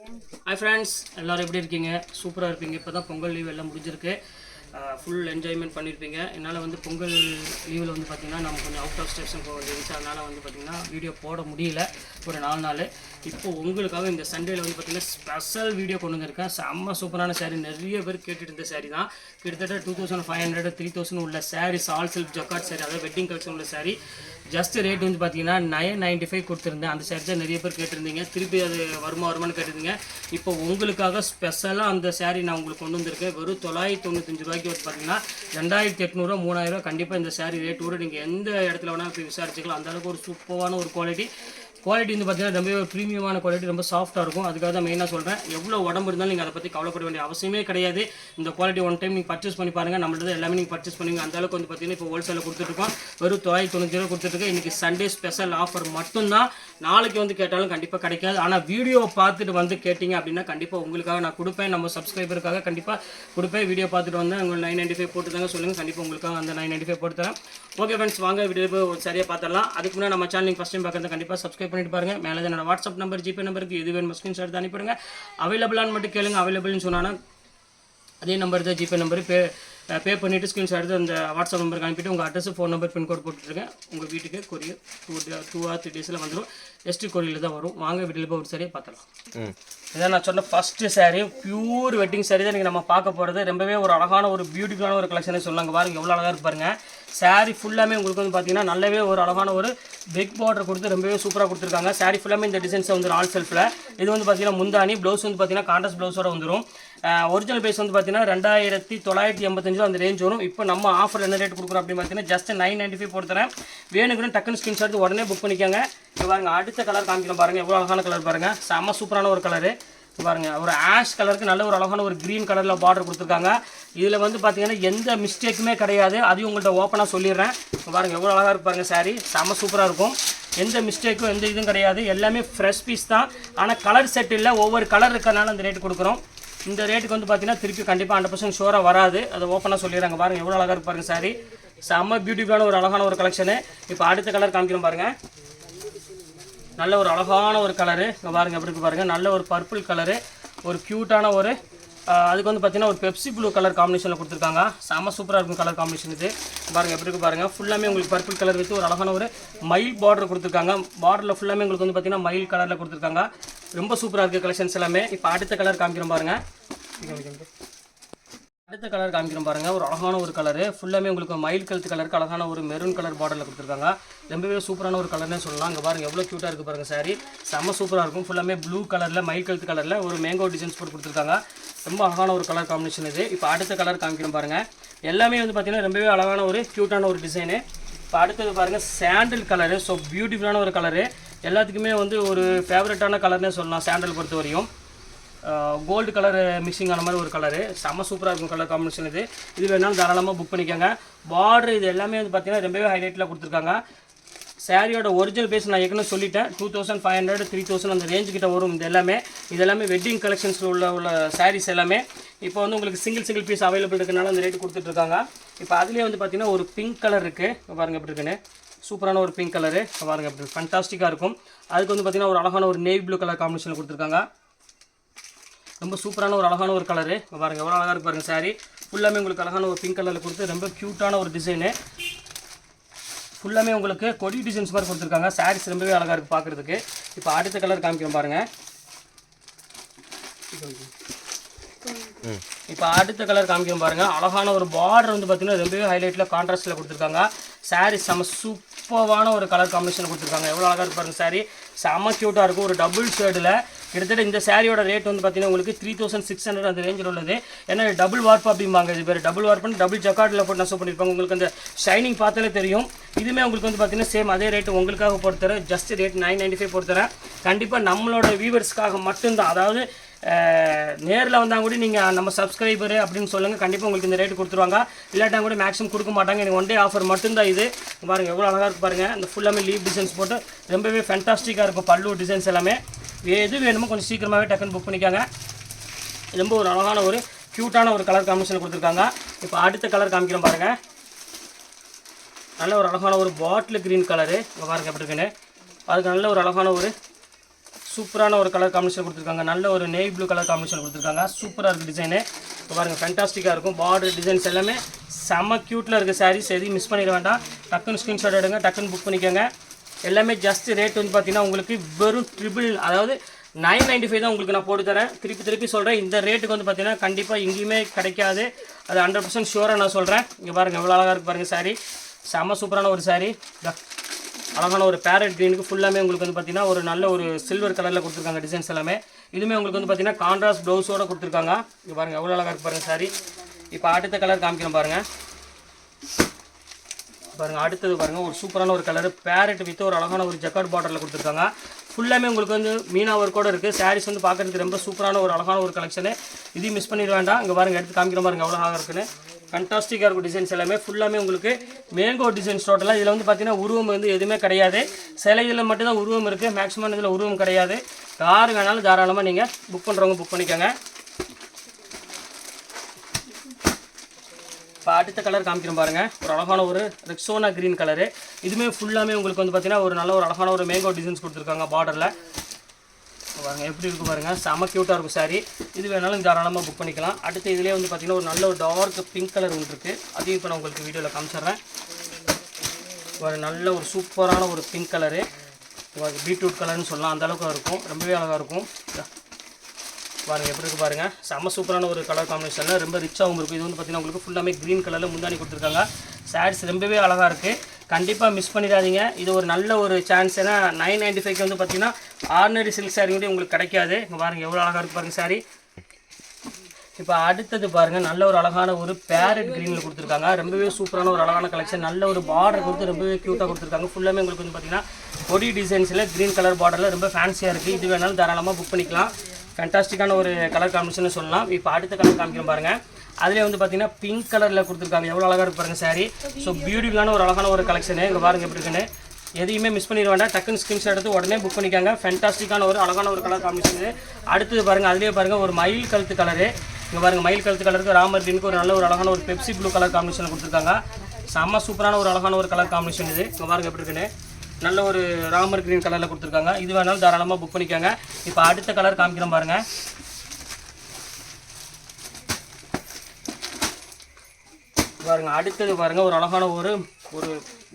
Hi friends, எல்லாரும் எப்படி இருக்கீங்க? சூப்பரா இருப்பீங்க. இப்போதான் பொங்கல் லீவ் எல்லாம் முடிஞ்சிருக்கு. ஃபுல் என்ஜாய்மெண்ட் பண்ணியிருப்பீங்க. என்னால் வந்து பொங்கல் லீவில் வந்து பார்த்திங்கன்னா நம்ம கொஞ்சம் அவுட் ஆஃப் ஸ்டேஷன் போக வேண்டியிருந்துச்சு. அதனால் வந்து பார்த்திங்கன்னா வீடியோ போட முடியல ஒரு 4 நாள். இப்போது உங்களுக்காக இந்த சண்டேயில் வந்து பார்த்திங்கன்னா ஸ்பெஷல் வீடியோ கொண்டு வந்திருக்கேன். செம்ம சூப்பரான சாரீ, நிறைய பேர் கேட்டுட்டு இருந்த சாரீ தான். கிட்டத்தட்ட 2500 3000 உள்ள saris, all silk jacquard sari, அதாவது வெட்டிங் கலெக்ஷன் உள்ள சாரீ. ஜஸ்ட் ரேட் வந்து பார்த்தீங்கன்னா 995 கொடுத்துருந்தேன். அந்த சாரீ தான் நிறைய பேர் கேட்டிருந்தீங்க. திருப்பி அது வருமானு கேட்டிருந்தீங்க. இப்போ உங்களுக்காக ஸ்பெஷலாக அந்த சாரீ நான் உங்களுக்கு கொண்டு வந்திருக்கேன். வெறும் 995 ரூபாய்க்கு வந்து பார்த்தீங்கன்னா 2800 3000 கண்டிப்பாக இந்த சாரீ ரேட் கூட நீங்கள் எந்த இடத்துல வேணால் போய் விசாரிச்சுக்கலாம். அந்தளவுக்கு ஒரு சூப்பரான ஒரு குவாலிட்டி வந்து பார்த்தீங்கன்னா ரொம்ப ப்ரீமியமான குவாலிட்டி, ரொம்ப சாஃப்ட்டாக இருக்கும். அதுக்காக தான் மெயினாக சொல்கிறேன். எவ்வளோ உடம்பு இருந்தாலும் நீங்கள் அதை பற்றி கவலைப்பட வேண்டிய அவசியமே கிடையாது. இந்த குவாலிட்டி ஒன் டைம் நீங்கள் பர்ச்சேஸ் பண்ணி பாருங்கள். நம்மள்ட்ட எல்லாமே நீங்கள் பர்ச்சேஸ் பண்ணுவீங்க. அந்தளவுக்கு வந்து பார்த்தீங்கன்னா இப்போ ஹோல்சேலில் கொடுத்துட்ருக்கோம். வெறும் 990 கொடுத்துட்ருக்கேன். இன்றைக்கி சண்டே ஸ்பெஷல் ஆஃபர் மட்டும்தான். நாளைக்கு வந்து கேட்டாலும் கண்டிப்பாக கிடைக்காது. ஆனால் வீடியோ பார்த்துட்டு வந்து கேட்டிங்க அப்படின்னா கண்டிப்பாக உங்களுக்காக நான் கொடுப்பேன். நம்ம சப்ஸ்கிரைபருக்காக கண்டிப்பாக கொடுப்பேன். வீடியோ பார்த்துட்டு வந்து உங்களுக்கு 995 போட்டு தாங்க சொல்லுங்கள். கண்டிப்பாக உங்களுக்காக அந்த 995 போட்டு தரேன். ஓகே ஃப்ரெண்ட்ஸ், வாங்க வீடியோ சரியாக பார்த்துடலாம். அதுக்கு முன்னாடி நம்ம சேனல் ஃபஸ்ட் டைம் பார்க்குறது கண்டிப்பாக சப்ஸ்கிரைப் பண்ணிட்டு பாருங்க. மேலே என்னோட வாட்ஸ்அப் நம்பர், ஜிபே நம்பருக்கு எது வேணும் ஸ்க்ரீன்ஷாட் எடுத்து அனுப்பிடுங்க. அவைலபிளான்னு மட்டும் கேளுங்க. அவைலபிள்னு சொன்னான்னா அதே நம்பர் தான் ஜிபே நம்பர். பே பண்ணிவிட்டு ஸ்க்ரீன்ஷாட் எடுத்து அந்த வாட்ஸ்அப் நம்பருக்கு அனுப்பிட்டு உங்கள் அட்ரஸ், ஃபோன் நம்பர், பின்கோட் போட்டுருக்கேன். உங்கள் வீட்டுக்கு கொரியர் 2 or 3 days வந்துடும். எஸ்டி கொரியரில் தான் வரும். வாங்க வீட்டில் போய் ஒரு சரியாக பார்த்துடலாம். இதான் நான் சொன்ன first sari, pure wedding sari தான் நீங்கள் நம்ம பார்க்க போகிறது. ரொம்பவே ஒரு அழகான ஒரு பியூட்டிஃபுல்லான ஒரு கலெக்ஷனே சொல்லாங்க. பாருங்கள் எவ்வளோ அழகாக இருப்பாருங்க. சாரீ ஃபுல்லாமே உங்களுக்கு வந்து பார்த்தீங்கன்னா நல்லாவே ஒரு அழகான ஒரு பிக் பார்டர் கொடுத்து ரொம்பவே சூப்பராக கொடுத்துருக்காங்க. சாரீ ஃபுல்லாமே இந்த டிசைன்ஸை வந்து ஆல் செல்ஃபில். இது வந்து பார்த்தீங்கன்னா முந்தானி, ப்ளவுஸ் வந்து பார்த்தீங்கன்னா கான்ட்ராஸ்ட் ப்ளவுஸோட வந்துடும். ஒரிஜினல் ப்ரைஸ் வந்து பார்த்தீங்கன்னா 2985 அந்த ரேஞ்ச் வரும். இப்போ நம்ம ஆஃபர் என்ன ரேட் கொடுக்குறோம் அப்படின்னு பார்த்தீங்கன்னா ஜஸ்ட் 995 போட்டுறேன். வேணுக்குன்னு டக்குன்னு ஸ்க்ரீன்ஷாட் உடனே புக் பண்ணிக்கோங்க. இப்போ பாருங்கள் அடுத்த கலர் காமிக்கிறோம். பாருங்கள் எவ்வளோ அழகான கலர் பாருங்கள். செம்ம சூப்பரான ஒரு கலரு. பாருங்கள் ஒரு ஆஷ் கலருக்கு நல்ல ஒரு அழகான ஒரு க்ரீன் கலரில் பார்டர் கொடுத்துருக்காங்க. இதில் வந்து பார்த்தீங்கன்னா எந்த மிஸ்டேக்குமே கிடையாது. அதையும் உங்கள்கிட்ட ஓப்பனாக சொல்லிடுறேன். பாருங்கள் எவ்வளோ அழகாக இருப்பாருங்க சாரீ. செம்ம சூப்பராக இருக்கும். எந்த மிஸ்டேக்கும் எந்த இதுவும் கிடையாது. எல்லாமே ஃப்ரெஷ் பீஸ் தான். ஆனால் கலர் செட் இல்லை. ஒவ்வொரு கலர் இருக்கிறனால அந்த ரேட்டு கொடுக்குறோம். இந்த ரேட்டுக்கு வந்து பார்த்தீங்கன்னா திருப்பி கண்டிப்பாக 100% ஷோராக வராது. அதை ஓப்பனாக சொல்லிடுறாங்க. பாருங்கள் எவ்வளோ அழகாக இருப்பாருங்க சாரீ. செம்ம பியூட்டிஃபுல்லான ஒரு அழகான ஒரு கலெக்ஷனு. இப்போ அடுத்த கலர் காமிக்கிறோம் பாருங்கள். நல்ல ஒரு அழகான ஒரு கலரு. இங்கே பாருங்கள் எப்படி இருக்கு பாருங்கள். நல்ல ஒரு பர்பிள் கலரு, ஒரு க்யூட்டான ஒரு அதுக்கு வந்து பார்த்தீங்கன்னா ஒரு பெப்சி ப்ளூ கலர் காம்பினேஷனில் கொடுத்துருக்காங்க. செம்ம சூப்பராக இருக்கும் கலர் காம்பினேஷன் இது. பாருங்கள் எப்படி இருக்கு பாருங்கள். ஃபுல்லாமே உங்களுக்கு பர்பிள் கலர் வித்து ஒரு அழகான ஒரு மயில் பார்டர் கொடுத்துருக்காங்க. பார்டரில் ஃபுல்லாமே உங்களுக்கு வந்து பார்த்தீங்கன்னா மயில் கலரில் கொடுத்துருக்காங்க. ரொம்ப சூப்பராக இருக்குது கலெக்ஷன்ஸ் எல்லாமே. இப்போ அடுத்த கலர் காமிக்கிறோம் பாருங்கள். அடுத்த கலர் காமிக்கிறோம் பாருங்கள். ஒரு அழகான ஒரு கலரு. ஃபுல்லாமே உங்களுக்கு மயில் கழுத்து கலருக்கு அழகான ஒரு மெரூன் கலர் பார்டரில் கொடுத்துருக்காங்க. ரொம்பவே சூப்பரான ஒரு கலர்னே சொல்லலாம். இங்கே பாருங்கள் எவ்வளோ க்யூட்டாக இருக்குது பாருங்கள் சாரீ. செம்ம சூப்பராக இருக்கும். ஃபுல்லாமே ப்ளூ கலரில் மயில் கழுத்து கலரில் ஒரு மேங்கோ டிசைன்ஸ் போட்டு கொடுத்துருக்காங்க. ரொம்ப அழகான ஒரு கலர் காம்பினேஷன் இது. இப்போ அடுத்த கலர் காமிக்கிறோம் பாருங்கள். எல்லாமே வந்து பார்த்திங்கன்னா ரொம்பவே அழகான ஒரு க்யூட்டான ஒரு டிசைனு. இப்போ அடுத்தது பாருங்கள் சாண்டில் கலரு. ஸோ பியூட்டிஃபுல்லான ஒரு கலரு. எல்லாத்துக்குமே வந்து ஒரு ஃபேவரட்டான கலர்னே சொல்லலாம். சாண்டில் பொறுத்த வரையும் கோல்டு கலர் மிக்சிங் ஆன மாதிரி ஒரு கலரு. செம்ம சூப்பராக இருக்கும் கலர் காம்பினேஷன் இது. இது வேணாலும் தாராளமாக புக் பண்ணிக்கோங்க. பார்டர் இது எல்லாமே வந்து பார்த்தீங்கன்னா ரொம்பவே ஹைலைட்டில் கொடுத்துருக்காங்க. சாரியோட ஒரிஜினல் பேஸ் நான் ஏற்கனவே சொல்லிட்டேன். 2500 3000 அந்த ரேஞ்சு கிட்ட வரும். இதெல்லாமே வெட்டிங் கலெக்ஷன்ஸில் உள்ள சாரீஸ் எல்லாமே. இப்போ வந்து உங்களுக்கு சிங்கிள் பீஸ் அவைலபிள் இருக்கனால அந்த ரேட்டு கொடுத்துட்ருக்காங்க. இப்போ அதுலேயே வந்து பார்த்தீங்கன்னா ஒரு பிங்க் கலர் இருக்குது. பாருங்கள் எப்படி இருக்குன்னு. சூப்பரான ஒரு பிங்க் கலரு. பாருங்கள் எப்படி ஃபண்டாஸ்டிக்காக இருக்கும். அதுக்கு வந்து பார்த்தீங்கன்னா ஒரு அழகான ஒரு நேவி ப்ளூ கலர் காம்பினேஷனில் கொடுத்துருக்காங்க. ரொம்ப சூப்பரான ஒரு அழகான ஒரு கலரு. பாருங்கள் எவ்வளோ அழகாக இருக்கு பாருங்கள் சாரீ. ஃபுல்லாமே உங்களுக்கு அழகான ஒரு பிங்க் கலரில் கொடுத்து ரொம்ப க்யூட்டான ஒரு டிசைனு. ஃபுல்லாமே உங்களுக்கு கொடி டிசைன்ஸ் மாதிரி கொடுத்துருக்காங்க. சாரீஸ் ரொம்பவே அழகாக இருக்குது பார்க்குறதுக்கு. இப்போ அடுத்த கலர் காமிக்கிறோம் பாருங்கள். இப்போ அடுத்த கலர் காமிக்கிறோம் பாருங்கள். அழகான ஒரு பார்டர் வந்து பார்த்தீங்கன்னா ரொம்பவே ஹைலைட்டில் கான்ட்ராஸ்ட்டில் கொடுத்துருக்காங்க. சாரீ செம்ம சூப்பரான ஒரு கலர் காம்பினேஷன் கொடுத்துருக்காங்க. எவ்வளோ அழகாக இருப்பாருங்க சாரீ. செம்ம க்யூட்டாக இருக்கும். ஒரு டபுள் ஷேடில் கிட்டத்தட்ட இந்த சாரியோட ரேட் வந்து பார்த்தீங்கன்னா உங்களுக்கு 3600 அந்த ரேஞ்சில் உள்ளது. ஏன்னா டபுள் வார்ப் அப்படிம்பாங்க. இது பேர் டபுள் வார்ப்புன்னு டபுள் ஜக்கார்டில் போட்டு நெசவு பண்ணியிருப்பாங்க. உங்களுக்கு அந்த ஷைனிங் பார்த்தாலே தெரியும். இதுவுமே உங்களுக்கு வந்து பார்த்தீங்கன்னா சேம் அதே ரேட்டு உங்களுக்காக போட்டுத்தரேன். Just rate 995 போட்டுத்தரேன். கண்டிப்பாக நம்மளோட வியூவர்ஸ்க்காக மட்டும்தான். அதாவது நேரில் வந்தால் கூட நீங்கள் நம்ம சப்ஸ்கிரைபரு அப்படின்னு சொல்லுங்கள். கண்டிப்பாக உங்களுக்கு இந்த ரேட்டு கொடுத்துருவாங்க. இல்லாட்டா கூட மேக்ஸிமம் கொடுக்க மாட்டாங்க. எனக்கு 1 day ஆஃபர் மட்டும்தான் இது. பாருங்கள் எவ்வளோ அழகாக இருக்குது பாருங்கள். இந்த ஃபுல்லாமே லீவ் டிசைன்ஸ் போட்டு ரொம்பவே ஃபேண்டாஸ்டிக்காக இருக்கும். பல்லு டிசைன்ஸ் எல்லாமே. எது வேணுமோ கொஞ்சம் சீக்கிரமாகவே டக்குன்னு புக் பண்ணிக்காங்க. ரொம்ப ஒரு அழகான ஒரு க்யூட்டான ஒரு கலர் காம்பினேஷன் கொடுத்துருக்காங்க. இப்போ அடுத்த கலர் காமிக்கிறோம் பாருங்கள். நல்ல ஒரு அழகான ஒரு பாட்டில் க்ரீன் கலரு. பாருங்கள் எப்படி இருக்குன்னு. அதுக்கு நல்ல ஒரு அழகான ஒரு சூப்பரான ஒரு கலர் காம்பினேஷன் கொடுத்துருக்காங்க. நல்ல ஒரு நேவி ப்ளூ கலர் காம்பினேஷன் கொடுத்துருக்காங்க. சூப்பராக இருக்குது டிசைனு. இப்போ பாருங்கள் ஃபேண்டாஸ்டிக்காக இருக்கும். பார்டர் டிசைன்ஸ் எல்லாமே செம்ம க்யூட்டில் இருக்குது. சாரீஸ் எதையும் மிஸ் பண்ணிட வேண்டாம். டக்குன்னு ஸ்க்ரீன்ஷாட் எடுங்க, டக்குன்னு புக் பண்ணிக்கோங்க. எல்லாமே ஜஸ்ட் ரேட் வந்து பார்த்தீங்கன்னா உங்களுக்கு வெறும் அதாவது 995 தான் உங்களுக்கு நான் போட்டு தரேன். திருப்பி சொல்கிறேன், இந்த ரேட்டுக்கு வந்து பார்த்தீங்கன்னா கண்டிப்பாக எங்கேயுமே கிடைக்காது. அது 100% ஷூராக நான் சொல்கிறேன். இங்கே பாருங்கள் எவ்வளோ அழகாக இருக்குது பாருங்கள் சாரீ. செம்ம சூப்பரான ஒரு சாரீ. அழகான ஒரு பேரட் க்ரீனுக்கு ஃபுல்லாமே உங்களுக்கு வந்து பார்த்தீங்கன்னா ஒரு நல்ல ஒரு சில்வர் கலரில் கொடுத்துருக்காங்க. டிசைன்ஸ் எல்லாமே இதுவுமே உங்களுக்கு வந்து பார்த்தீங்கன்னா கான்ட்ராஸ்ட் ப்ளவுஸோடு கொடுத்துருக்காங்க. இங்கே பாருங்கள் எவ்வளோ அழகாக இருக்குது பாருங்கள் சாரீ. இப்போ அடுத்த கலர் காமிக்கிறோம் பாருங்கள். அடுத்தது பாருங்கள் ஒரு சூப்பரான ஒரு கலர் பேரட் வித் ஒரு அழகான ஒரு ஜக்கார்ட் பார்டரில் கொடுத்துருக்காங்க. ஃபுல்லாமே உங்களுக்கு வந்து மீனா ஒர்க்கோட இருக்குது. சாரீஸ் வந்து பார்க்குறதுக்கு ரொம்ப சூப்பரான ஒரு அழகான ஒரு கலெக்ஷனு. இதையும் மிஸ் பண்ணிட வேண்டாம். இங்கே பாருங்கள் எடுத்து காமிக்கிற பாருங்கள் எவ்வளோ அழகாக இருக்குன்னு. ஃபண்டாஸ்டிக்காக இருக்கும் டிசைன்ஸ் எல்லாமே. ஃபுல்லாமே உங்களுக்கு மேங்கோ டிசைன்ஸ் டோட்டலாக. இதில் வந்து பார்த்தீங்கன்னா உருவம் வந்து எதுவுமே கிடையாது. சில இதில் மட்டும்தான் உருவம் இருக்குது. மேக்ஸிமம் இதில் உருவம் கிடையாது. யார் வேணாலும் தாராளமாக நீங்கள் புக் பண்ணுறவங்க புக் பண்ணிக்கோங்க. இப்போ அடுத்த கலர் காமிக்கிறோம் பாருங்கள். ஒரு அழகான ஒரு ரெக்ஸோனா க்ரீன் கலரு. இதுவுமே ஃபுல்லாமே உங்களுக்கு வந்து பார்த்தீங்கன்னா ஒரு நல்ல ஒரு அழகான ஒரு மேங்கோ டிசைன்ஸ் கொடுத்துருக்காங்க பார்டரில். பாருங்கள் எப்படி இருக்குது பாருங்கள். செம க்யூட்டாக இருக்கும் சாரி. இது வேணாலும் தாராளமாக புக் பண்ணிக்கலாம். அடுத்து இதிலே வந்து பார்த்தீங்கன்னா ஒரு நல்ல ஒரு டார்க் பிங்க் கலர் ஒன்று இருக்குது. அதையும் இப்போ நான் உங்களுக்கு வீடியோவில் காமிச்சிட்றேன். ஒரு நல்ல ஒரு சூப்பரான ஒரு பிங்க் கலரு. பீட்ரூட் கலர்னு சொல்லலாம். அந்தளவுக்கு இருக்கும். ரொம்பவே அழகாக இருக்கும். பாருங்கள் எப்படி இருக்குது பாருங்கள். செம்ம சூப்பரான ஒரு கலர் காம்பினேஷனில் ரொம்ப ரிச்சாகவும் இருக்கும். இது வந்து பார்த்திங்கன்னா உங்களுக்கு ஃபுல்லாமே க்ரீன் கலரில் முந்தானி கொடுத்துருக்காங்க. சாரீஸ் ரொம்பவே அழகாக இருக்குது. கண்டிப்பாக மிஸ் பண்ணிடாதீங்க. இது ஒரு நல்ல ஒரு சான்ஸ். ஏன்னா 995 வந்து பார்த்திங்கன்னா ஆர்டினரி சில்க் சாரீ கூட உங்களுக்கு கிடைக்காது. இங்கே பாருங்கள் எவ்வளோ அழகாக இருக்குது பாருங்கள் சாரீ. இப்போ அடுத்தது பாருங்கள் நல்ல ஒரு அழகான ஒரு பேரட் க்ரீனில் கொடுத்துருக்காங்க. ரொம்பவே சூப்பரான ஒரு அழகான கலெக்ஷன். நல்ல ஒரு பார்டர் கொடுத்து ரொம்பவே க்யூட்டாக கொடுத்துருக்காங்க. ஃபுல்லாமே உங்களுக்கு வந்து பார்த்திங்கன்னா கொடி டிசைன்ஸில் க்ரீன் கலர் பார்டரில் ரொம்ப ஃபேன்சியாக இருக்குது. இது வேணாலும் தாராளமாக புக் பண்ணிக்கலாம். ஃபேண்டாஸ்டிக்கான ஒரு கலர் காம்பினேஷன் சொல்லலாம். இப்போ அடுத்த கலர் காமிக்கிறோம் பாருங்கள். அதிலே வந்து பார்த்தீங்கன்னா பிங்க் கலரில் கொடுத்துருக்காங்க. எவ்வளோ அழகாக இருக்கு பாருங்கள் சாரீ. ஸோ பியூட்டிஃபுல்லான ஒரு அழகான ஒரு கலெக்ஷனு. இங்கே பாருங்கள் எப்படி இருக்குன்னு. எதையுமே மிஸ் பண்ணிட வேண்டாம். டக்குன்னு ஸ்க்ரீன்ஷாட் எடுத்து உடனே புக் பண்ணிக்காங்க. ஃபேண்டாஸ்டிக்கான ஒரு அழகான ஒரு கலர் காம்பினேஷன். அடுத்தது பாருங்கள் அதிலே பாருங்கள் ஒரு மயில் கழுத்து கலரு. இங்கே பாருங்கள் மயில் கழுத்து கலருக்கு ராமர் க்ரீனுக்கு ஒரு நல்ல ஒரு அழகான ஒரு பெப்சி ப்ளூ கலர் காம்பினேஷன் கொடுத்துருக்காங்க. செம்ம சூப்பரான ஒரு அழகான ஒரு கலர் காம்பினேஷன் இது. இங்கே பாருங்கள் எப்படி இருக்குன்னு. நல்ல ஒரு ராமர் க்ரீன் கலரில் கொடுத்துருக்காங்க. இது வேணாலும் தாராளமாக புக் பண்ணிக்காங்க. இப்போ அடுத்த கலர் காமிக்கிறோம் பாருங்கள். பாருங்கள் அடுத்தது பாருங்கள் ஒரு அழகான ஒரு ஒரு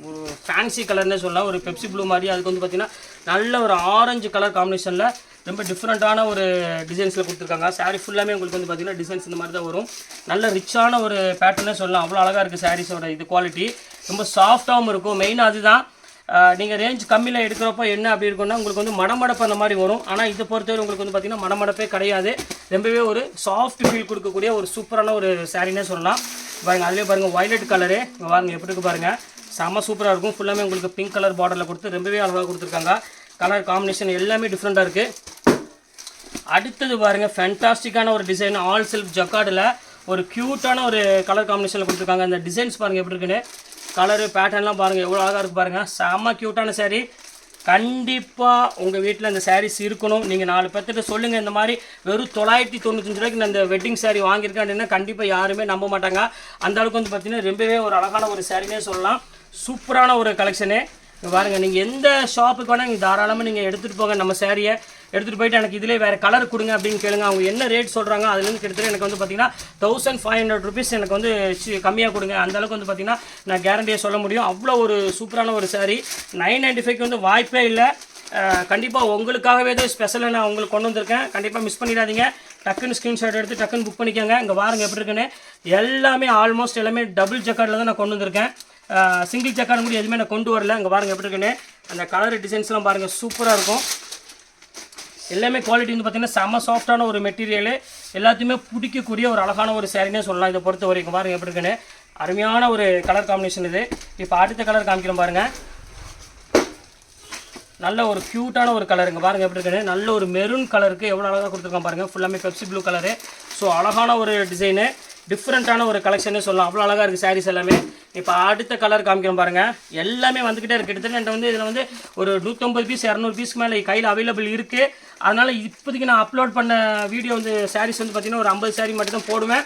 ஒரு ஃபேன்சி கலர்னே சொல்லலாம். ஒரு பெப்சி ப்ளூ மாதிரி. அதுக்கு வந்து பார்த்திங்கன்னா நல்ல ஒரு ஆரஞ்சு கலர் காம்பினேஷனில் ரொம்ப டிஃப்ரெண்ட்டான ஒரு டிசைன்ஸில் கொடுத்துருக்காங்க. சாரீ ஃபுல்லாமே உங்களுக்கு வந்து பார்த்திங்கன்னா டிசைன்ஸ் இந்த மாதிரி தான் வரும். நல்ல ரிச்சான ஒரு பேட்டர்னே சொல்லலாம். அவ்வளோ அழகாக இருக்குது சாரீஸோட இது குவாலிட்டி. ரொம்ப சாஃப்டாகவும் இருக்கும். மெயினாக அதுதான். நீங்கள் ரேஞ்ச் கம்மியில் எடுக்கிறப்போ என்ன அப்படி இருக்குன்னா உங்களுக்கு வந்து மடமடப்பு அந்த மாதிரி வரும். ஆனால் இதை பொறுத்தவரை உங்களுக்கு வந்து பார்த்திங்கன்னா மடமடப்பே கிடையாது. ரொம்பவே ஒரு சாஃப்ட் ஃபீல் கொடுக்கக்கூடிய ஒரு சூப்பரான ஒரு சாரீனே சொல்லலாம். பாருங்கள் அதிலே பாருங்கள் வயலட் கலரு. பாருங்கள் எப்படி இருக்குது பாருங்கள். செம்ம சூப்பராக இருக்கும். ஃபுல்லாமே உங்களுக்கு பிங்க் கலர் பார்டரில் கொடுத்து ரொம்பவே அழகாக கொடுத்துருக்காங்க. கலர் காம்பினேஷன் எல்லாமே டிஃப்ரெண்ட்டாக இருக்குது. அடுத்தது பாருங்கள் ஃபேண்டாஸ்டிக்கான ஒரு டிசைன். ஆல் சில்க் ஜக்கார்டில் ஒரு க்யூட்டான ஒரு கலர் காம்பினேஷனில் கொடுத்துருக்காங்க. அந்த டிசைன்ஸ் பாருங்கள் எப்படி இருக்குன்னு. கலரு பேட்டர்ன்லாம் பாருங்கள் எவ்வளோ அழகாக இருக்குது பாருங்கள். செம்ம க்யூட்டான சாரீ. கண்டிப்பாக உங்கள் வீட்டில் இந்த சாரீஸ் இருக்கணும். நீங்கள் 4 பேர்த்திட்ட சொல்லுங்கள் இந்த மாதிரி வெறும் 995 ரூபாய்க்கு நான் இந்த வெட்டிங் சாரீ வாங்கியிருக்கேன் அப்படின்னா கண்டிப்பாக யாருமே நம்ப மாட்டாங்க. அந்த அளவுக்கு வந்து பார்த்திங்கன்னா ரொம்பவே ஒரு அழகான ஒரு சாரீனே சொல்லலாம். சூப்பரான ஒரு கலெக்ஷனு. பாருங்கள் நீங்கள் எந்த ஷாப்புக்கு வேணால் நீங்கள் தாராளமாக நீங்கள் எடுத்துகிட்டு போங்க. நம்ம சாரியை எடுத்துகிட்டு போயிட்டு எனக்கு இதிலே வேறு கலர் கொடுங்க அப்படின்னு கேளுங்க. அவங்க என்ன ரேட் சொல்கிறாங்க அதுலேருந்து கிட்டத்தட்ட எனக்கு வந்து பார்த்திங்கன்னா 1500 rupees எனக்கு வந்து கம்மியாக கொடுங்க. அந்தளவுக்கு வந்து பார்த்திங்கன்னா நான் கேரண்டியாக சொல்ல முடியும். அவ்வளோ ஒரு சூப்பரான ஒரு சாரீ. 995 வந்து வாய்ப்பே இல்லை. கண்டிப்பாக உங்களுக்காகவே தான் ஸ்பெஷலாக நான் உங்களுக்கு கொண்டு வந்திருக்கேன். கண்டிப்பாக மிஸ் பண்ணிடாதீங்க. டக்குன்னு ஸ்க்ரீன்ஷாட் எடுத்து டக்குன்னு புக் பண்ணிக்கோங்க. இங்கே பாருங்கள் எப்படி இருக்குன்னு. எல்லாமே ஆல்மோஸ்ட் எல்லாமே டபுள் ஜக்கார்டில் தான் நான் கொண்டு வந்திருக்கேன். சிங்கிள் ஜக்கார்டு கூட எதுவுமே நான் கொண்டு வரல. இங்கே பாருங்கள் எப்படி இருக்குன்னு. அந்த கலர் டிசைன்ஸ்லாம் பாருங்கள் சூப்பராக இருக்கும். எல்லாமே குவாலிட்டி வந்து பார்த்திங்கன்னா செம்ம சாஃப்டான ஒரு மெட்டீரியலு. எல்லாத்தையுமே பிடிக்கக்கூடிய ஒரு அழகான ஒரு சாரீனே சொல்லலாம். இதை பொறுத்த வரைக்கும் பாருங்கள் எப்படி இருக்குன்னு. அருமையான ஒரு கலர் காம்பினேஷன் இது. இப்போ அடுத்த கலர் காமிக்கிறோம் பாருங்கள். நல்ல ஒரு க்யூட்டான ஒரு கலருங்க பாருங்கள் எப்படி இருக்குன்னு. நல்ல ஒரு மெரூன் கலருக்கு எவ்வளோ அழகாக கொடுத்துருக்கான் பாருங்கள். ஃபுல்லாமே பெப்சி ப்ளூ கலரு. ஸோ அழகான ஒரு டிசைனு. டிஃப்ரெண்ட்டான ஒரு கலெக்ஷனே சொல்லலாம். அவ்வளோ அழகாக இருக்குது சாரீஸ் எல்லாமே. இப்போ அடுத்த கலர் காமிக்கிறோம் பாருங்கள். எல்லாமே வந்துக்கிட்டே இருக்குது. கிட்டத்தட்ட என்கிட்ட வந்து இதில் வந்து ஒரு 150 பீஸ் 200 பீஸ்க்கு மேலே கையில் அவைலபிள் இருக்குது. அதனால் இப்போதைக்கு நான் அப்லோட் பண்ண வீடியோ வந்து சாரீஸ் வந்து பார்த்திங்கன்னா ஒரு 50 சாரீ மட்டும் தான் போடுவேன்.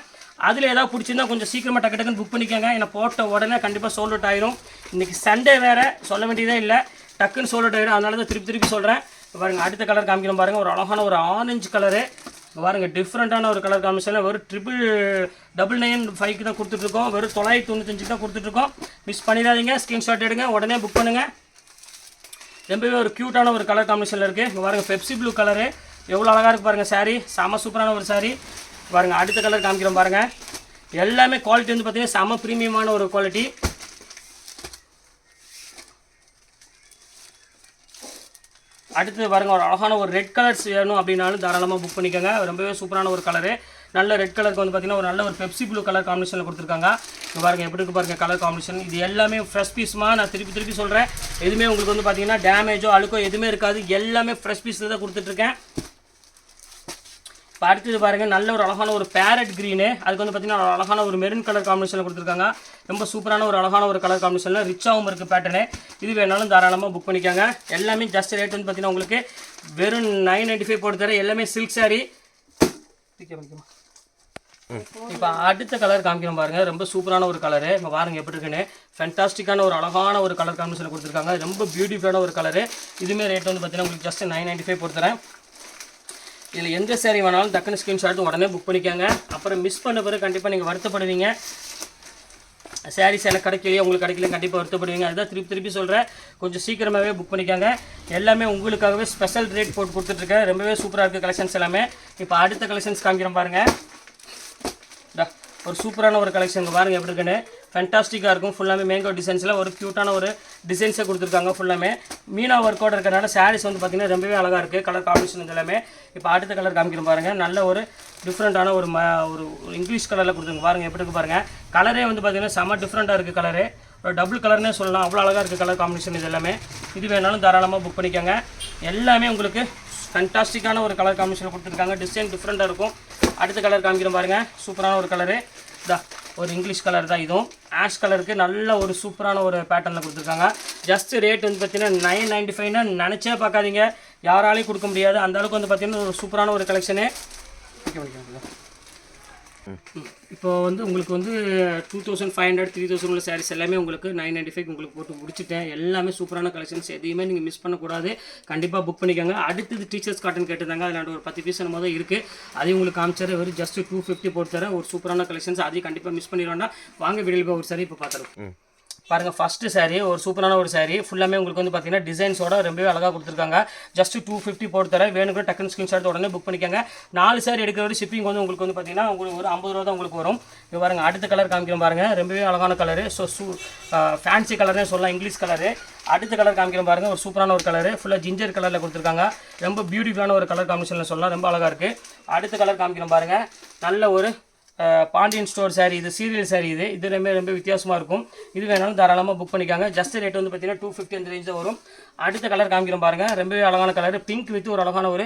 அதில் ஏதாவது பிடிச்சிருந்தா கொஞ்சம் சீக்கிரமாக டக்குன்னு புக் பண்ணிக்கோங்க. ஏன்னா போட்ட உடனே கண்டிப்பாக சோல்ட் அவுட் ஆயிரும். இன்றைக்கி சண்டே வேறு சொல்ல வேண்டியதே இல்லை. டக்குன்னு சோல்ட் அவுட் ஆயிரும். அதனால தான் திருப்பி சொல்கிறேன். பாருங்கள் அடுத்த கலர் காமிக்கிறோம் பாருங்கள், ஒரு அழகான ஒரு ஆரஞ்சு கலரு பாருங்கள். டிஃப்ரெண்ட்டான ஒரு கலர் காம்பினேஷனில் வெறும் 995 தான் கொடுத்துட்ருக்கோம், வெறும் 995 தான் கொடுத்துட்ருக்கோம். மிஸ் பண்ணிடாதீங்க, ஸ்க்ரீன்ஷாட் எடுங்க, உடனே புக் பண்ணுங்கள். ரொம்பவே ஒரு க்யூட்டான ஒரு கலர் காம்பினேஷனில் இருக்குது. இங்கே பாருங்கள் பெப்சி ப்ளூ கலரு எவ்வளோ அழகாக இருக்குது பாருங்கள். சாரீ செம சூப்பரான ஒரு சாரீ பாருங்கள். அடுத்த கலர் காமிக்கிறோம் பாருங்கள். எல்லாமே குவாலிட்டி வந்து பார்த்திங்கன்னா செம ப்ரீமியமான ஒரு குவாலிட்டி. அடுத்தது பாருங்கள், ஒரு அழகான ஒரு ரெட் கலர்ஸ் வேணும் அப்படின்னாலும் தாராளமாக புக் பண்ணிக்கோங்க. ரொம்பவே சூப்பரான ஒரு கலரு. நல்ல ரெட் கலருக்கு வந்து பார்த்திங்கன்னா ஒரு நல்ல ஒரு பெப்சி ப்ளூ கலர் காம்பினேஷனில் கொடுத்துருக்காங்க. இங்கே பாருங்கள் எப்படி இருக்குது பாருங்கள் கலர் காம்பினேஷன். இது எல்லாமே ஃப்ரெஷ் பீஸ்மா, நான் திருப்பி சொல்கிறேன். எதுவுமே உங்களுக்கு வந்து பார்த்திங்கன்னா டேமேஜோ அழுக்கோ எதுவுமே இருக்காது. எல்லாமே ஃப்ரெஷ் பீஸில் தான் கொடுத்துட்ருக்கேன். இப்போ அடுத்தது பாருங்கள், நல்ல ஒரு அழகான ஒரு பேரட் க்ரீனு, அதுக்கு வந்து பார்த்திங்கன்னா ஒரு அழகான ஒரு மெரூன் கலர் காம்பினேஷனில் கொடுத்துருக்காங்க. ரொம்ப சூப்பரான ஒரு அழகான ஒரு கலர் காம்பினேஷனில் ரிச்சாகவும் இருக்குது பேட்டர்னு. இது வேணாலும் தாராளமாக புக் பண்ணிக்கோங்க. எல்லாமே ஜஸ்ட் ரேட் வந்து பார்த்திங்கன்னா உங்களுக்கு வெறும் 995 போட்டு தரேன். எல்லாமே சில்க் சாரீ. இப்போ அடுத்த கலர் காமிக்கிறோம் பாருங்கள், ரொம்ப சூப்பரான ஒரு கலரு. இப்போ பாருங்கள் எப்படி இருக்குன்னு. ஃபேண்டாஸ்டிக்கான ஒரு அழகான ஒரு கலர் காம்பினேஷனில் கொடுத்துருக்காங்க. ரொம்ப பியூட்டிஃபுல்லான ஒரு கலரு. இதுவுமே ரேட் வந்து பார்த்திங்கன்னா உங்களுக்கு ஜஸ்ட் 995 போட்டு தரேன். இதில் எந்த சேரீ வேணாலும் டக்குன்னு ஸ்க்ரீன்ஷாட் உடனே புக் பண்ணிக்கோங்க. அப்புறம் மிஸ் பண்ண பிறகு கண்டிப்பாக நீங்கள் வருத்தப்படுவீங்க. சாரீஸ் எனக்கு கிடைக்கலையே, உங்களுக்கு கிடைக்கல, கண்டிப்பாக வருத்தப்படுவீங்க. அதுதான் திருப்பி சொல்கிறேன், கொஞ்சம் சீக்கிரமாகவே புக் பண்ணிக்கோங்க. எல்லாமே உங்களுக்காகவே ஸ்பெஷல் ரேட் போட்டு கொடுத்துட்ருக்கேன். ரொம்பவே சூப்பராக இருக்குது கலெக்ஷன்ஸ் எல்லாமே. இப்போ அடுத்த கலெக்ஷன்ஸ் காமிக்கிறோம் பாருங்கள். ஒரு சூப்பரான ஒரு கலெக்ஷன் பாருங்கள் எப்படி இருக்குன்னு. ஃபேண்டாஸ்டிக்காக இருக்கும். ஃபுல்லாமே மேங்கோ டிசைன்ஸில் ஒரு க்யூட்டான ஒரு டிசைன்ஸை கொடுத்துருக்காங்க. ஃபுல்லாமே மீனா ஒர்க்கோட இருக்கிறனால சாரீஸ் வந்து பார்த்திங்கன்னா ரொம்பவே அழகாக இருக்குது. கலர் காம்பினேஷன் எல்லாமே. இப்போ அடுத்த கலர் காமிக்கிறோம் பாருங்கள். நல்ல ஒரு டிஃப்ரெண்ட்டான ஒரு இங்கிலீஷ் கலரில் கொடுத்துருங்க பாருங்கள் எப்படி இருக்குது பாருங்கள். கலரே வந்து பார்த்திங்கன்னா செம்ம டிஃப்ரெண்ட்டாக இருக்குது. கலரு ஒரு டபுள் கலர்னே சொல்லலாம், அவ்வளோ அழகாக இருக்குது கலர் காம்பினேஷன். இது எல்லாமே இது வேணாலும் தாராளமாக புக் பண்ணிக்கோங்க. எல்லாமே உங்களுக்கு ஃபேண்டாஸ்டிக்கான ஒரு கலர் காம்பினேஷன் கொடுத்துருக்காங்க. டிசைன் டிஃப்ரெண்ட்டாக இருக்கும். அடுத்த கலர் காமிக்கிறோம் பாருங்கள். சூப்பரான ஒரு கலரு ஒரு இங்கிலீஷ் கலர் தான். இதுவும் ஆஷ் கலருக்கு நல்ல ஒரு சூப்பரான ஒரு பேட்டர்னில் கொடுத்துருக்காங்க. ஜஸ்ட் ரேட் வந்து பார்த்தீங்கன்னா 995னா நினச்சே பார்க்காதீங்க, யாராலையும் கொடுக்க முடியாது. அந்த அளவுக்கு வந்து பார்த்தீங்கன்னா ஒரு சூப்பரான ஒரு கலெக்ஷனு. இப்போ வந்து உங்களுக்கு வந்து 2500 3000 உள்ள சாரீஸ் எல்லாமே உங்களுக்கு 995 உங்களுக்கு போட்டு முடிச்சுட்டேன். எல்லாமே சூப்பரான கலெக்ஷன்ஸ், எதையுமே நீங்கள் மிஸ் பண்ணக்கூடாது. கண்டிப்பாக புக் பண்ணிக்கோங்க. அடுத்தது டீச்சர்ஸ் காட்டன் கேட்டிருந்தாங்க, அதில் ஒரு 10 பீஸ் நம்ம தான் இருக்குது. அதையும் உங்களுக்கு காமிச்சாரு. வெறும் ஜஸ்ட் 250 போட்டு தரேன். ஒரு சூப்பரான கலெக்ஷன்ஸ், அதையும் கண்டிப்பாக மிஸ் பண்ணிடுவோம்னா வாங்க வீடியோவில் போய் ஒரு சாரி இப்போ பார்த்துருக்கோம். பாருங்கள் ஃபஸ்ட்டு சாரீ ஒரு சூப்பரான ஒரு சாரீ. ஃபுல்லாமே உங்களுக்கு வந்து பார்த்தீங்கன்னா டிசைன்ஸோட ரொம்பவே அழகாக கொடுத்துருக்காங்க. ஜஸ்ட் 250 போட்டு தரேன். வேணுங்கிற டக்குன்னு ஸ்க்ரீன்ஷாட் உடனே புக் பண்ணிக்கோங்க. 4 சாரீ எடுக்கிற ஒரு ஷிப்பிங் வந்து உங்களுக்கு வந்து பார்த்தீங்கன்னா உங்களுக்கு ஒரு 50 ரூபா தான் உங்களுக்கு வரும். இப்போ பாருங்கள் அடுத்த கலர் காமிக்கிறோம் பாருங்கள். ரொம்பவே அழகான கலரு. ஃபேன்சி கலர்னே சொல்லலாம், இங்கிலீஷ் கலரு. அடுத்த கலர் காமிக்கிறோம் பாருங்கள். ஒரு சூப்பரான ஒரு கலரு. ஃபுல்லாக ஜிஞ்சர் கலரில் கொடுத்துருக்காங்க. ரொம்ப பியூட்டிஃபுல்லான ஒரு கலர் காம்பினேஷனில் சொல்லலாம், ரொம்ப அழகாக இருக்குது. அடுத்த கலர் காமிக்கிறோம் பாருங்கள். நல்ல ஒரு பாண்டியன் ஸ்டோர் சாரீ. இது சீரியல் சாரீ. இது ரொம்ப வித்தியாசமாக இருக்கும். இது வேணாலும் தாராளமாக புக் பண்ணிக்காங்க. ஜஸ்ட் ரேட் வந்து பார்த்தீங்கன்னா 250 அந்த ரேஞ்சில் வரும். அடுத்த கலர் காமிக்கிறோம் பாருங்கள். ரொம்பவே அழகான கலர். பிங்க் வித் ஒரு அழகான ஒரு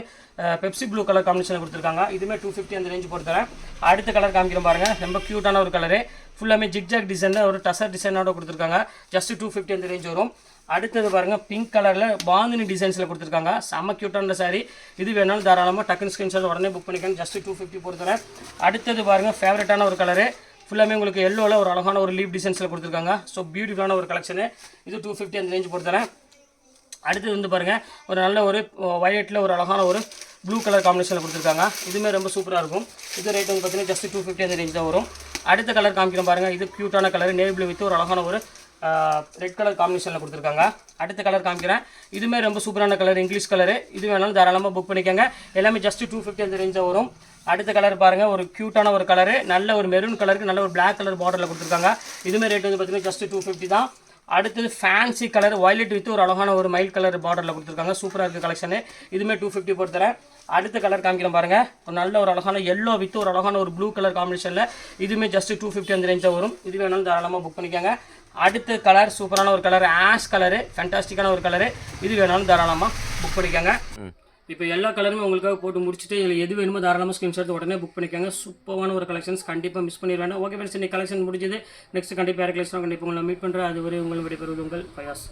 பெப்சி ப்ளூ கலர் காம்பினேஷன் கொடுத்துருக்காங்க. இதுவுமே 250 அந்த ரேஞ்சு போட்டு தரேன். அடுத்த கலர் காமிக்கிறோம் பாருங்கள். ரொம்ப க்யூட்டான ஒரு கலரு. ஃபுல்லாமே ஜிக்ஜாக் டிசைனில் ஒரு டசர் டிசைனோட கொடுத்துருக்காங்க. ஜஸ்ட் 250 அந்த ரேஞ்ச் வரும். அடுத்தது பாருங்கள் பிங்க் கலரில் பாந்தினி டிசைன்ஸில் கொடுத்துருக்காங்க. செம்ம க்யூட்டான சாரீ. இது வேணாலும் தாராளமாக டக்குன்னு ஸ்க்ரீன்ஷாட் உடனே புக் பண்ணிக்கோங்க. ஜஸ்ட் 250 பொறுத்தரேன். அடுத்தது பாருங்கள் ஃபேவரட்டான ஒரு கலரு. ஃபுல்லாமே உங்களுக்கு எல்லோவில் ஒரு அழகான ஒரு லீப் டிசைன்ஸில் கொடுத்துருக்காங்க. ஸோ பியூட்டிஃபுல்லான ஒரு கலெக்ஷனு. இது 250 அந்த ரேஞ்ச் பொறுத்தரேன். அடுத்தது வந்து பாருங்கள் ஒரு நல்ல ஒரு வயலட்டில் ஒரு அழகான ஒரு ப்ளூ கலர் காம்பினேஷனில் கொடுத்துருக்காங்க. இதுவுமே ரொம்ப சூப்பராக இருக்கும். இது ரேட் வந்து பார்த்தீங்கன்னா ஜஸ்ட் 250 அந்த ரேஞ்ச் தான் வரும். அடுத்த கலர் காமிக்கிறோம் பாருங்கள். இது க்யூட்டான கலர். நேவி ப்ளூ வித் ஒரு அழகான ஒரு ரெட் கலர் காம்பினேஷனில் கொடுத்துருக்காங்க. அடுத்த கலர் காமிக்கிறேன். இதுவுமே ரொம்ப சூப்பரான கலர், இங்கிலீஷ் கலரு. இது வேணாலும் தாராளமாக புக் பண்ணிக்கோங்க. எல்லாமே ஜஸ்ட் 250 அந்த ரேஞ்சாக வரும். அடுத்த கலர் பாருங்கள். ஒரு க்யூட்டான ஒரு கலரு. நல்ல ஒரு மெரூன் கலருக்கு நல்ல ஒரு பிளாக் கலர் பார்டரில் கொடுத்துருக்காங்க. இதுவுமே ரேட் வந்து பார்த்தீங்கன்னா ஜஸ்ட் 250 தான். அடுத்தது ஃபேன்சி கலர் வயலட் வித் ஒரு அழகான ஒரு மைல் கலர் பார்டரில் கொடுத்துருக்காங்க. சூப்பராக இருக்குது கலெக்ஷனு. இதுவுமே 250 போட்டு தரேன். அடுத்த கலர் காமிக்கிறேன் பாருங்கள். ஒரு நல்ல ஒரு அழகான எல்லோ வித் ஒரு அழகான ஒரு ப்ளூ கலர் காம்பினேஷனில். இதுவுமே ஜஸ்ட் 250 அந்த ரேஞ்சாக வரும். இது வேணாலும் தாராளமாக புக் பண்ணிக்கோங்க. அடுத்த கலர் சூப்பரான ஒரு கலர், ஆஷ் கலரு. ஃபேண்டாஸ்டிக்கான ஒரு கலரு. இது வேணாலும் தாராளமாக புக் பண்ணிக்கோங்க. இப்போ எல்லா கலருமே உங்களுக்காக போட்டு முடிச்சுட்டு இதில் எது வேணுமோ தாராளமாக ஸ்க்ரீன்ஷாட் உடனே புக் பண்ணிக்கோங்க. சூப்பரான ஒரு கலெக்ஷன்ஸ், கண்டிப்பாக மிஸ் பண்ணிடுவேன். ஓகே ஃப்ரெண்ட்ஸ், இன்னைக்கு கலெக்ஷன் முடிஞ்சது. நெக்ஸ்ட் கண்டிப்பாக கலெக்ஷன் கண்டிப்பாக உங்களை மீட் பண்ணுறேன். அதுவரை உங்களை விடைபெறுவது உங்கள் பயாஸ்.